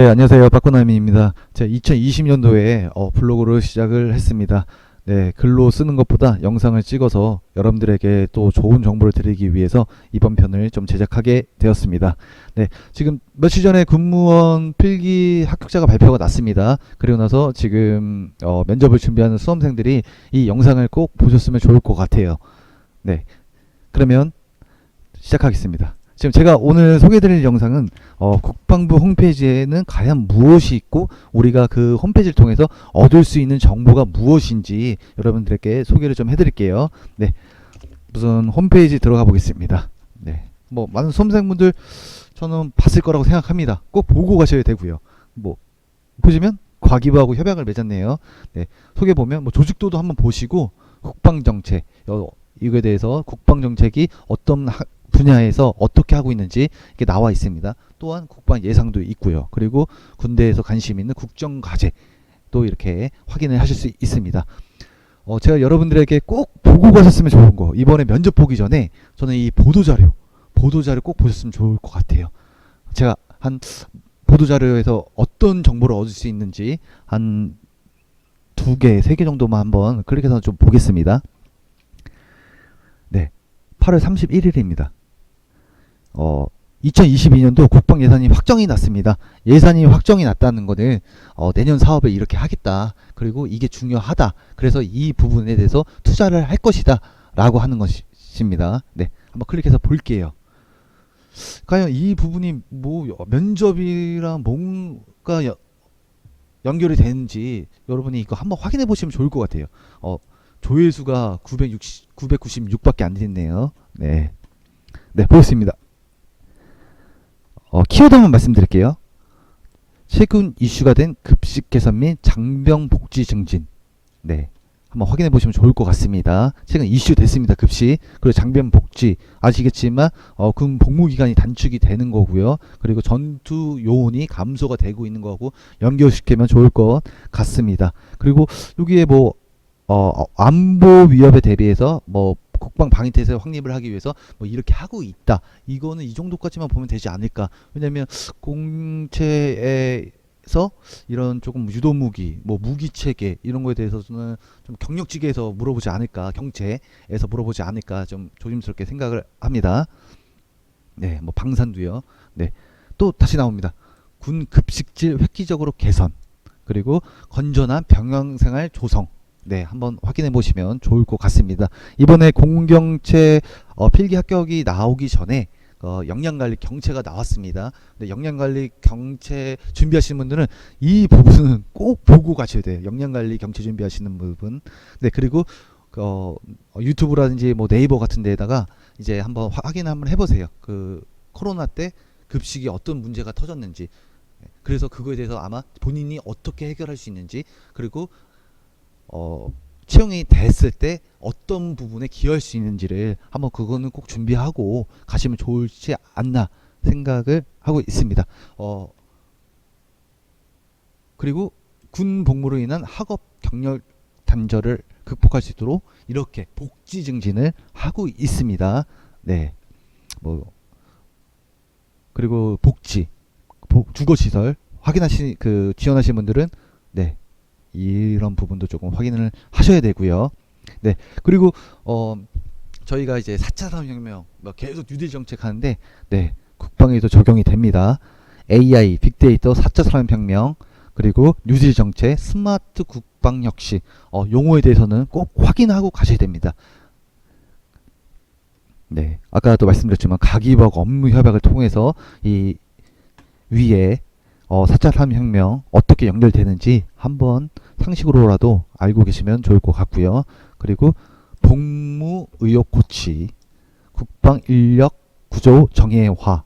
네, 안녕하세요. 박건남입니다. 제가 2020년도에 블로그를 시작을 했습니다. 네, 글로 쓰는 것보다 영상을 찍어서 여러분들에게 또 좋은 정보를 드리기 위해서 이번 편을 좀 제작하게 되었습니다. 네, 지금 며칠 전에 군무원 필기 합격자가 발표가 났습니다. 그리고 나서 지금 면접을 준비하는 수험생들이 이 영상을 꼭 보셨으면 좋을 것 같아요. 네, 그러면 시작하겠습니다. 지금 제가 오늘 소개해드릴 영상은 국방부 홈페이지에는 과연 무엇이 있고 우리가 그 홈페이지를 통해서 얻을 수 있는 정보가 무엇인지 여러분들에게 소개를 좀 해드릴게요. 네, 우선 홈페이지 들어가 보겠습니다. 네, 뭐 많은 수험생분들 저는 봤을 거라고 생각합니다. 꼭 보고 가셔야 되고요. 뭐 보시면 과기부하고 협약을 맺었네요. 네, 소개 보면 뭐 조직도도 한번 보시고 국방정책 이거에 대해서 국방정책이 어떤 분야에서 어떻게 하고 있는지 이게 나와 있습니다. 또한 국방 예상도 있고요. 그리고 군대에서 관심 있는 국정과제도 이렇게 확인을 하실 수 있습니다. 제가 여러분들에게 꼭 보고 가셨으면 좋은 거, 이번에 면접 보기 전에 저는 이 보도자료 꼭 보셨으면 좋을 것 같아요. 제가 한 보도자료에서 어떤 정보를 얻을 수 있는지 한 2개, 3개 정도만 한번 클릭해서 좀 보겠습니다. 네, 8월 31일입니다. 2022년도 국방 예산이 확정이 났습니다. 예산이 확정이 났다는 거는 내년 사업을 이렇게 하겠다. 그리고 이게 중요하다. 그래서 이 부분에 대해서 투자를 할 것이다. 라고 하는 것입니다. 네, 한번 클릭해서 볼게요. 과연 이 부분이 뭐 면접이랑 뭔가 연결이 되는지 여러분이 이거 한번 확인해 보시면 좋을 것 같아요. 조회수가 996밖에 안 됐네요. 네, 네, 보겠습니다. 키워드만 말씀드릴게요. 최근 이슈가 된 급식 개선 및 장병 복지 증진. 네, 한번 확인해 보시면 좋을 것 같습니다. 최근 이슈 됐습니다. 급식 그리고 장병 복지 아시겠지만 군 복무 기간이 단축이 되는 거고요. 그리고 전투 요원이 감소가 되고 있는 거고 연결시키면 좋을 것 같습니다. 그리고 여기에 뭐 안보 위협에 대비해서 뭐 국방 방위태세 확립을 하기 위해서 뭐 이렇게 하고 있다. 이거는 이 정도까지만 보면 되지 않을까. 왜냐면 공채에서 이런 조금 유도무기, 뭐 무기체계 이런 거에 대해서는 좀 경력직에서 물어보지 않을까, 경체에서 물어보지 않을까 좀 조심스럽게 생각을 합니다. 네, 뭐 방산도요. 네, 또 다시 나옵니다. 군 급식질 획기적으로 개선, 그리고 건전한 병영생활 조성. 네, 한번 확인해 보시면 좋을 것 같습니다. 이번에 공경채 필기 합격이 나오기 전에 역량관리 경채가 나왔습니다. 근데 역량관리 경채 준비하시는 분들은 이 부분은 꼭 보고 가셔야 돼요. 역량관리 경채 준비하시는 부분. 네, 그리고 유튜브라든지 뭐 네이버 같은 데에다가 이제 한번 확인 한번 해보세요. 그 코로나 때 급식이 어떤 문제가 터졌는지. 그래서 그거에 대해서 아마 본인이 어떻게 해결할 수 있는지, 그리고 채용이 됐을 때 어떤 부분에 기여할 수 있는지를 한번 그거는 꼭 준비하고 가시면 좋지 않나 생각을 하고 있습니다. 그리고 군 복무로 인한 학업 경력 단절을 극복할 수 있도록 이렇게 복지 증진을 하고 있습니다. 네, 뭐 그리고 복지, 주거시설 지원하시는 분들은 네, 이런 부분도 조금 확인을 하셔야 되고요. 네, 그리고 저희가 이제 4차 산업혁명 계속 뉴딜 정책 하는데 네, 국방에도 적용이 됩니다. AI, 빅데이터, 4차 산업혁명, 그리고 뉴딜 정책, 스마트 국방혁신 용어에 대해서는 꼭 확인하고 가셔야 됩니다. 네, 아까도 말씀드렸지만 가기부하고 업무협약을 통해서 이 위에 4차 산업혁명 어떻게 연결되는지 한번 상식으로라도 알고 계시면 좋을 것 같고요. 그리고 복무 의욕 고취, 국방 인력 구조 정예화,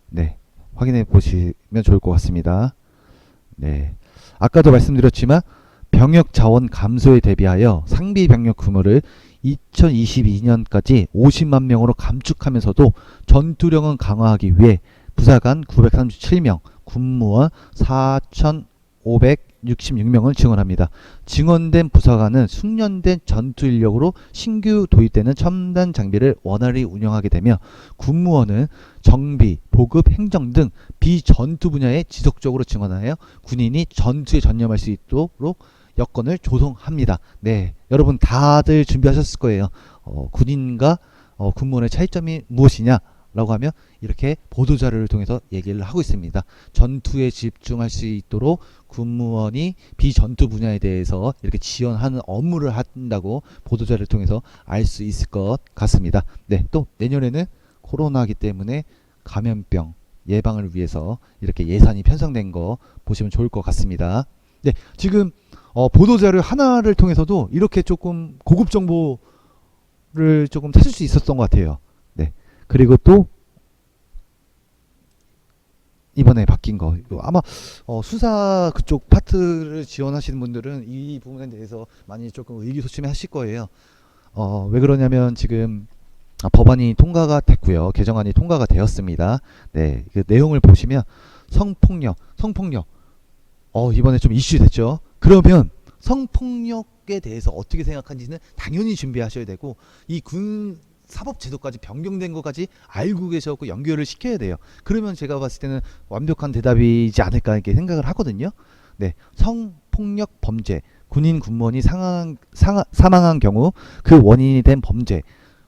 네, 확인해 보시면 좋을 것 같습니다. 네, 아까도 말씀드렸지만 병역 자원 감소에 대비하여 상비 병력 규모를 2022년까지 50만 명으로 감축하면서도 전투력은 강화하기 위해 부사관 937명, 군무원 4,560 366명을 증원합니다. 증원된 부사관은 숙련된 전투 인력으로 신규 도입되는 첨단 장비를 원활히 운영하게 되며 군무원은 정비, 보급, 행정 등 비전투 분야에 지속적으로 증원하여 군인이 전투에 전념할 수 있도록 여건을 조성합니다. 네, 여러분 다들 준비하셨을 거예요. 군인과 군무원의 차이점이 무엇이냐? 라고 하면 이렇게 보도자료를 통해서 얘기를 하고 있습니다. 전투에 집중할 수 있도록 군무원이 비전투 분야에 대해서 이렇게 지원하는 업무를 한다고 보도자료를 통해서 알 수 있을 것 같습니다. 네, 또 내년에는 코로나이기 때문에 감염병 예방을 위해서 이렇게 예산이 편성된 거 보시면 좋을 것 같습니다. 네, 지금 보도자료 하나를 통해서도 이렇게 조금 고급 정보를 조금 찾을 수 있었던 것 같아요. 네. 그리고 또 이번에 바뀐 거 아마 수사 그쪽 파트를 지원하시는 분들은 이 부분에 대해서 많이 조금 의기소침해 하실 거예요. 왜 그러냐면 지금 법안이 통과가 됐고요. 개정안이 통과가 되었습니다. 네, 그 내용을 보시면 성폭력 이번에 좀 이슈 됐죠. 그러면 성폭력에 대해서 어떻게 생각하는지는 당연히 준비하셔야 되고 이 군 사법제도까지 변경된 것까지 알고 계셔서 연결을 시켜야 돼요. 그러면 제가 봤을 때는 완벽한 대답이지 않을까 이렇게 생각을 하거든요. 네, 성폭력 범죄, 군인 군무원이 사망한 경우 그 원인이 된 범죄,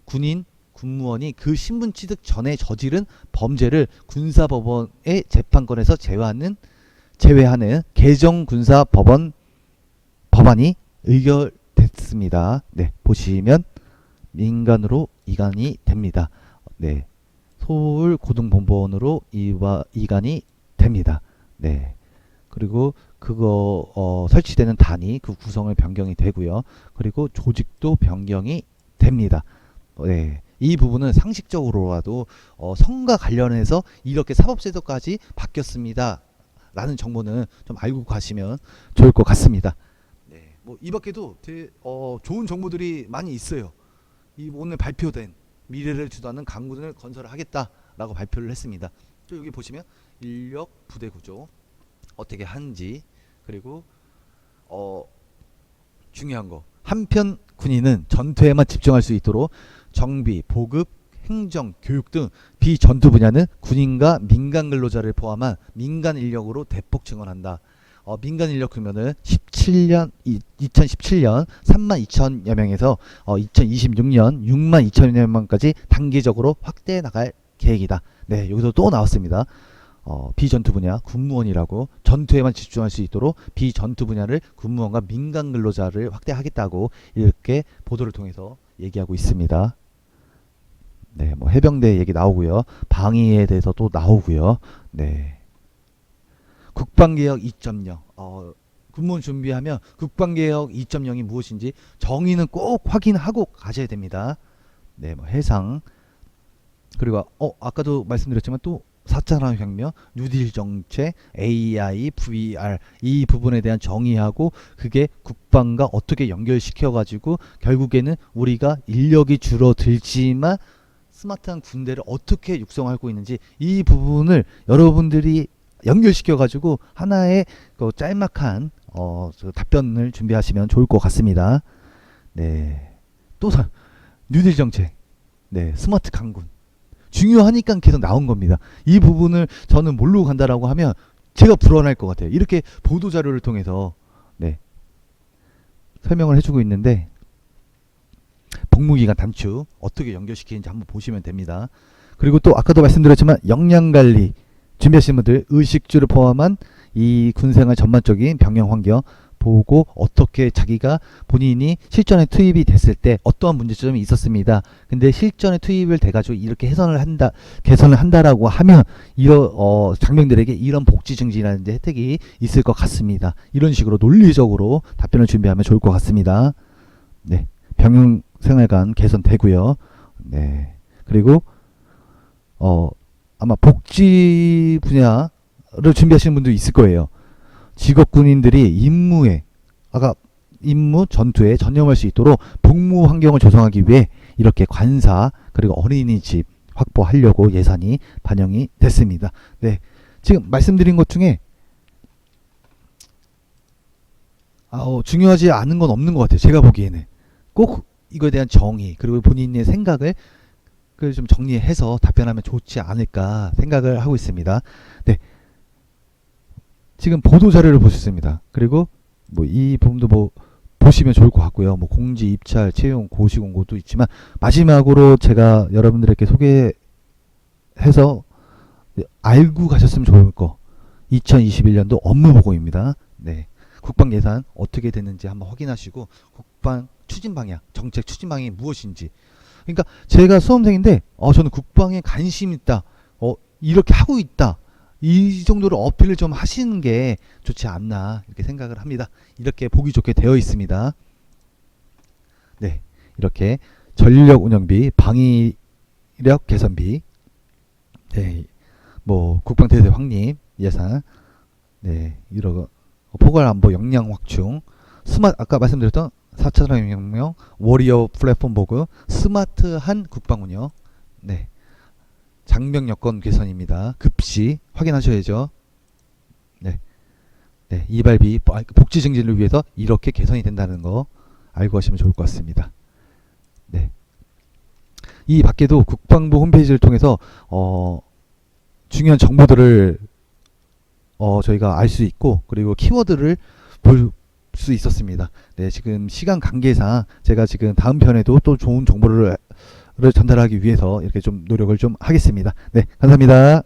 군인 군무원이 그 신분 취득 전에 저지른 범죄를 군사법원의 재판권에서 제외하는 개정 군사법안이 의결됐습니다. 네, 보시면 민간으로 이관이 됩니다. 네, 서울 고등본본으로 이관이 됩니다. 네, 그리고 그거 설치되는 단위 그 구성을 변경이 되고요. 그리고 조직도 변경이 됩니다. 네, 이 부분은 상식적으로라도 성과 관련해서 이렇게 사법제도까지 바뀌었습니다. 라는 정보는 좀 알고 가시면 좋을 것 같습니다. 네, 뭐 이 밖에도 좋은 정보들이 많이 있어요. 이 오늘 발표된 미래를 주도하는 강군을 건설하겠다라고 발표를 했습니다. 또 여기 보시면 인력 부대 구조 어떻게 하는지, 그리고 중요한 거, 한편 군인은 전투에만 집중할 수 있도록 정비, 보급, 행정, 교육 등 비전투 분야는 군인과 민간 근로자를 포함한 민간 인력으로 대폭 증원한다. 민간 인력 규모는 2017년 32,000여 명에서 2026년 62,000여 명까지 단계적으로 확대해 나갈 계획이다. 네, 여기서 또 나왔습니다. 비전투 분야 군무원이라고 전투에만 집중할 수 있도록 비전투 분야를 군무원과 민간 근로자를 확대하겠다고 이렇게 보도를 통해서 얘기하고 있습니다. 네, 뭐 해병대 얘기 나오고요. 방위에 대해서 또 나오고요. 네. 국방개혁 2.0. 군무원 준비하면 국방개혁 2.0이 무엇인지 정의는 꼭 확인하고 가셔야 됩니다. 네, 뭐 해상. 그리고 아까도 말씀드렸지만 또 4차 산업혁명, 뉴딜 정책, AI, VR 이 부분에 대한 정의하고 그게 국방과 어떻게 연결시켜가지고 결국에는 우리가 인력이 줄어들지만 스마트한 군대를 어떻게 육성하고 있는지 이 부분을 여러분들이 연결시켜가지고 하나의 그 짤막한 답변을 준비하시면 좋을 것 같습니다. 네, 또 뉴딜 정책, 네, 스마트 강군 중요하니까 계속 나온 겁니다. 이 부분을 저는 모르고 간다라고 하면 제가 불안할 것 같아요. 이렇게 보도 자료를 통해서 네, 설명을 해주고 있는데 복무기간 단축 어떻게 연결시키는지 한번 보시면 됩니다. 그리고 또 아까도 말씀드렸지만 역량관리 준비하시는 분들 의식주를 포함한 이 군생활 전반적인 병영 환경 보고 어떻게 자기가 본인이 실전에 투입이 됐을 때 어떠한 문제점이 있었습니다. 근데 실전에 투입을 돼가지고 이렇게 개선을 한다라고 하면 이런 장병들에게 이런 복지 증진이라든지 혜택이 있을 것 같습니다. 이런 식으로 논리적으로 답변을 준비하면 좋을 것 같습니다. 네, 병영 생활관 개선되고요. 네, 그리고 아마 복지 분야를 준비하시는 분도 있을 거예요. 직업 군인들이 임무 전투에 전념할 수 있도록 복무 환경을 조성하기 위해 이렇게 관사 그리고 어린이집 확보하려고 예산이 반영이 됐습니다. 네, 지금 말씀드린 것 중에 중요하지 않은 건 없는 것 같아요. 제가 보기에는 꼭 이거에 대한 정의 그리고 본인의 생각을 좀 정리해서 답변하면 좋지 않을까 생각을 하고 있습니다. 네, 지금 보도 자료를 보셨습니다. 그리고 뭐 이 부분도 뭐 보시면 좋을 것 같고요. 뭐 공지, 입찰, 채용, 고시 공고도 있지만 마지막으로 제가 여러분들에게 소개해서 알고 가셨으면 좋을 거 2021년도 업무 보고입니다. 네, 국방 예산 어떻게 되는지 한번 확인하시고 국방 추진 방향, 정책 추진 방향이 무엇인지. 그러니까 제가 수험생인데 저는 국방에 관심 있다. 이렇게 하고 있다. 이 정도로 어필을 좀 하시는 게 좋지 않나 이렇게 생각을 합니다. 이렇게 보기 좋게 되어 있습니다. 네, 이렇게 전력 운영비, 방위력 개선비, 네, 뭐 국방태세 확립 예산, 네, 이런 포괄안보 역량 확충, 아까 말씀드렸던 4차 산업혁명, 워리어 플랫폼 보급, 스마트한 국방 운영, 네, 장병 여건 개선입니다. 급시 확인하셔야죠. 네, 네, 이발비 복지 증진을 위해서 이렇게 개선이 된다는 거 알고 가시면 좋을 것 같습니다. 네, 이 밖에도 국방부 홈페이지를 통해서 중요한 정보들을 저희가 알 수 있고 그리고 키워드를 볼 수 있었습니다. 네, 지금 시간 관계상 제가 지금 다음 편에도 또 좋은 정보를 전달하기 위해서 이렇게 좀 노력을 좀 하겠습니다. 네, 감사합니다.